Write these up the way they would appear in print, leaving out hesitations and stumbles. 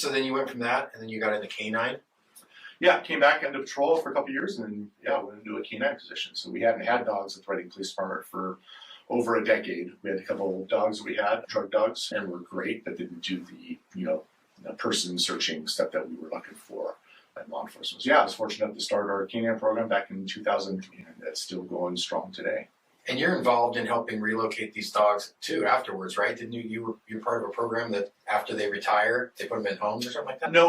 So then you went from that, and then you got into canine? Yeah, came back into patrol for a couple of years, and then, went into a canine position. So we hadn't had dogs at the Reddings Police Department for over a decade. We had a couple of dogs that we had, drug dogs, and were great, but didn't do the, the person searching stuff that we were looking for in law enforcement. So I was fortunate to start our canine program back in 2000, and it's still going strong today. And you're involved in helping relocate these dogs too afterwards, right? Didn't you're part of a program that after they retire, they put them in homes or something like that? No,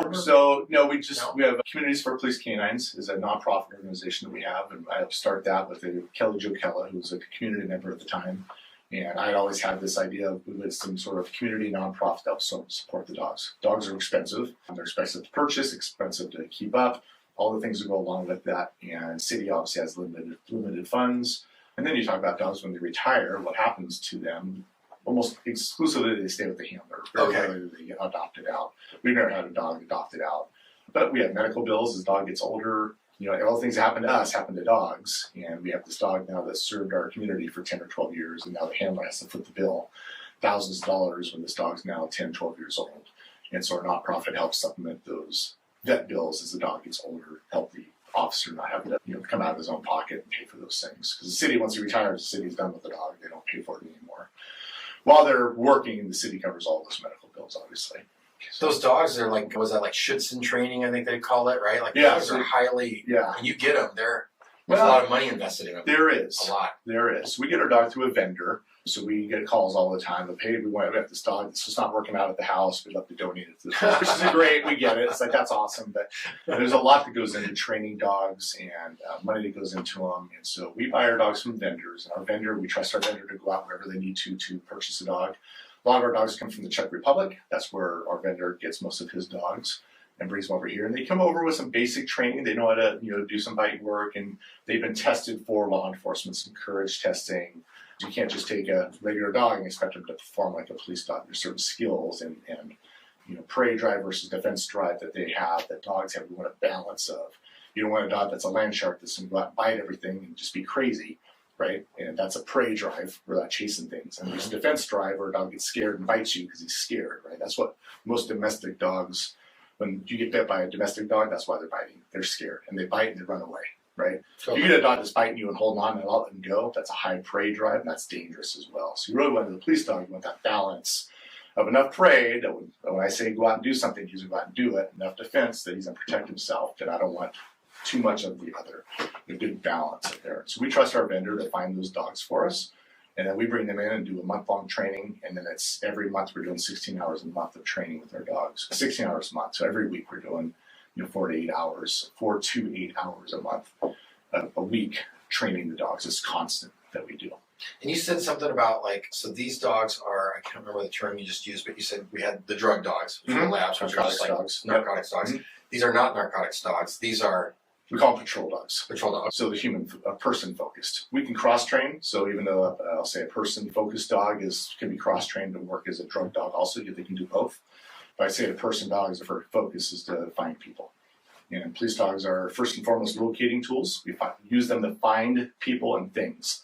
we have Communities for Policed Canines is a nonprofit organization that we have, and I helped start that with Kelly Jo Kella, who was a community member at the time. And I'd always had this idea of with some sort of community nonprofit that would support the dogs. Dogs are expensive. They're expensive to purchase, expensive to keep up, all the things that go along with that. And the city obviously has limited funds. And then you talk about dogs when they retire, what happens to them? Almost exclusively they stay with the handler. Very rarely do they get adopted out. We've never had a dog adopted out. But we have medical bills as the dog gets older. All the things that happen to us happen to dogs. And we have this dog now that's served our community for 10 or 12 years. And now the handler has to foot the bill thousands of dollars when this dog's now 10, 12 years old. And so our nonprofit helps supplement those vet bills as the dog gets older, help the officer not have to come out of his own pocket and pay for those things. Because the city, once he retires, the city's done with the dog. They don't pay for it anymore. While they're working, the city covers all those medical bills, obviously. Those dogs are like, was that like Schützen training, I think they call it, right? Like dogs are highly, when you get them, there's a lot of money invested in them. There is. A lot. There is. We get our dog through a vendor, so we get calls all the time of, hey, we have this dog, it's just not working out at the house, we'd love to donate it to the police, which is great, we get it. It's like, that's awesome, but there's a lot that goes into training dogs and money that goes into them, and so we buy our dogs from vendors, and our vendor, we trust our vendor to go out wherever they need to purchase a dog. A lot of our dogs come from the Czech Republic. That's where our vendor gets most of his dogs and brings them over here. And they come over with some basic training. They know how to do some bite work, and they've been tested for law enforcement, some courage testing. You can't just take a regular dog and expect them to perform like a police dog. There's certain skills and prey drive versus defense drive that they have that dogs have. We want a balance of. You don't want a dog that's a land shark that's going to go out and bite everything and just be crazy. Right, and that's a prey drive. We're not chasing things. And there's a defense drive where a dog gets scared and bites you because he's scared. Right, that's what most domestic dogs. When you get bit by a domestic dog, that's why they're biting. They're scared and they bite and they run away. Right. So you get a dog that's biting you and holding on and let them go. That's a high prey drive, and that's dangerous as well. So you really want the police dog. You want that balance of enough prey that when I say go out and do something, he's going to go out and do it. Enough defense that he's going to protect himself. That I don't want too much of the other. A good balance there. So we trust our vendor to find those dogs for us, and then we bring them in and do a month-long training, and then it's every month we're doing 16 hours a month of training with our dogs. 16 hours a month. So every week we're doing 4 to 8 hours a month, a week training the dogs. It's constant that we do. And you said something about so these dogs are, I can't remember the term you just used, but you said we had the drug dogs, which are labs, which are just dogs. Narcotics dogs. Mm-hmm. These are not narcotics dogs. These are... We call them patrol dogs. Patrol dogs. So a person-focused. We can cross-train. So even though I'll say a person-focused dog can be cross-trained to work as a drug dog also, they can do both. But I'd say a person dog focus is to find people. And police dogs are first and foremost locating tools. We use them to find people and things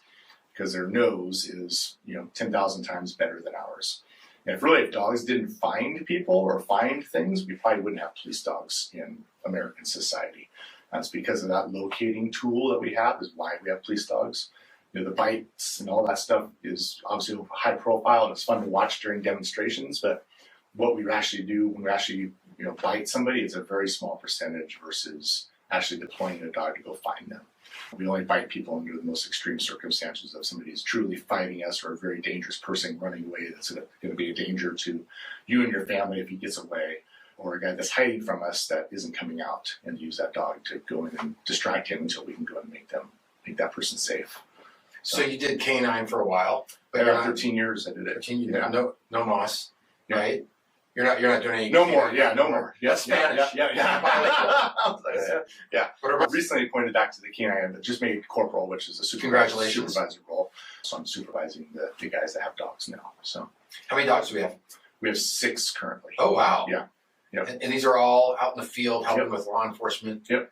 because their nose is 10,000 times better than ours. And if dogs didn't find people or find things, we probably wouldn't have police dogs in American society. That's because of that locating tool that we have is why we have police dogs. The bites and all that stuff is obviously high profile and it's fun to watch during demonstrations, but what we actually do when we actually bite somebody is a very small percentage versus actually deploying a dog to go find them. We only bite people under the most extreme circumstances of somebody is truly fighting us or a very dangerous person running away that's going to be a danger to you and your family if he gets away, or a guy that's hiding from us that isn't coming out, and use that dog to go in and distract him until we can go and make that person safe. So you did canine for a while, but 13 years I did it. 13 years, no moss, right? You're not doing any. No more, no more. Yes, Spanish. Yeah. But I recently appointed back to the canine that just made corporal, which is a supervisor role. So I'm supervising the guys that have dogs now. So how many dogs do we have? We have 6 currently. Oh wow. Yeah. And these are all out in the field helping with law enforcement. Yep.